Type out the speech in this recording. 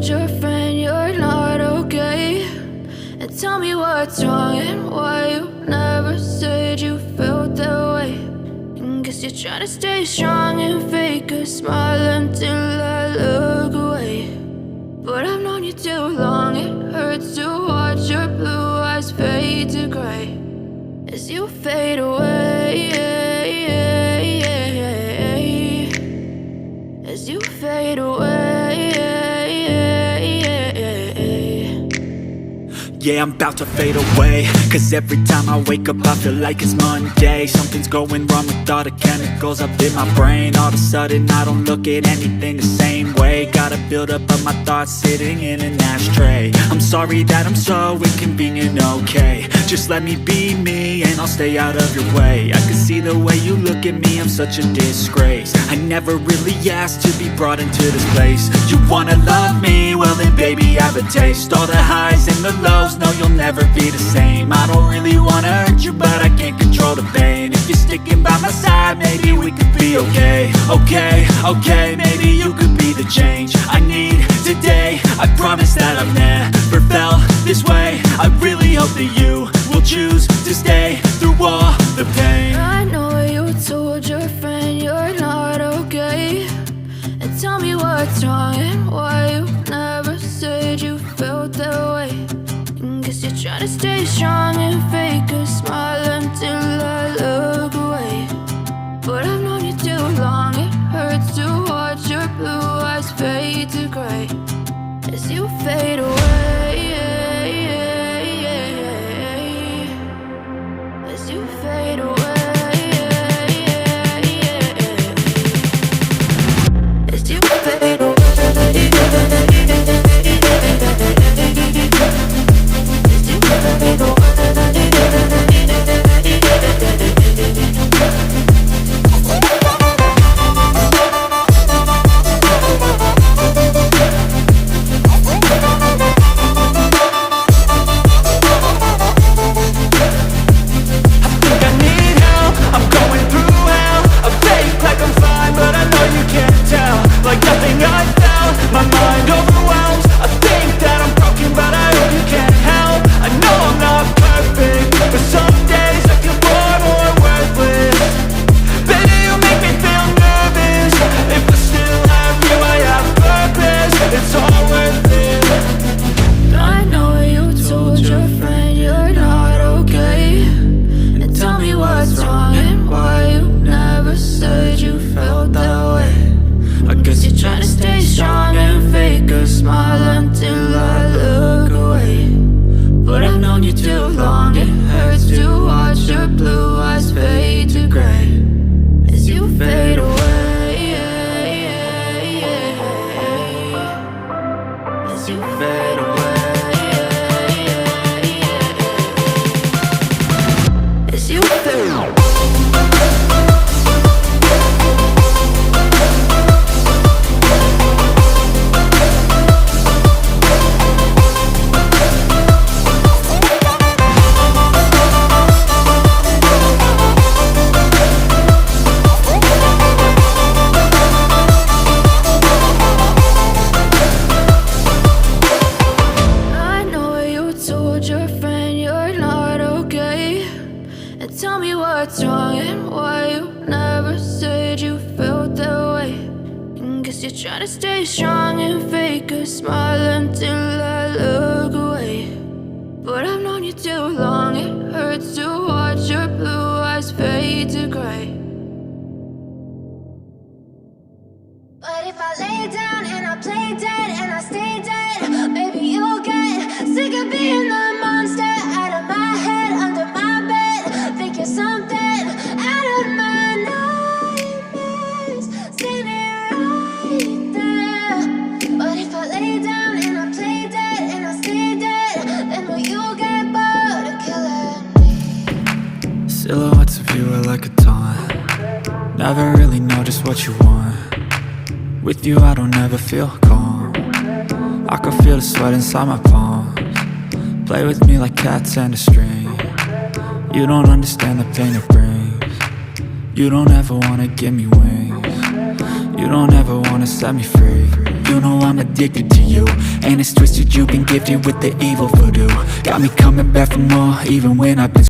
told your friend you're not okay? And tell me what's wrong and why you never said you felt that way. And guess you're trying to stay strong and fake a smile until I look away. But I've known you too long, it hurts to watch your blue eyes fade to gray as you fade away, as you fade away. Yeah, I'm about to fade away, cause every time I wake up I feel like it's Monday. Something's going wrong with all the chemicals up in my brain. All of a sudden I don't look at anything the same way. Got a build up of my thoughts sitting in an ashtray. I'm sorry that I'm so inconvenient, okay? Just let me be me and I'll stay out of your way. I can see the way you look at me, I'm such a disgrace. I never really asked to be brought into this place. You wanna love me? Well then baby I have a taste. All the highs and the lows, no you'll never be the same. I don't really wanna hurt you but I can't control the pain. If you're sticking by my side maybe we could be okay. Okay, maybe you could be the change I need today. I promise that I've never felt this way. I really hope that you will choose to stay through all the pain. I know you told your friend you're not okay. And tell me what's wrong and why you never said you felt that way. And guess you're trying to stay strong and fake a smile until I look away. But I've known you too long, it hurts to watch your blue eyes fade to gray as you fade away, as you fade away, as you fade away. Silhouettes of you are like a taunt. Never really know just what you want. With you I don't ever feel calm. I can feel the sweat inside my palms. Play with me like cats and a string. You don't understand the pain it brings. You don't ever wanna give me wings. You don't ever wanna set me free. you know I'm addicted to you. And it's twisted, you've been gifted with the evil voodoo. Got me coming back for more, even when I've been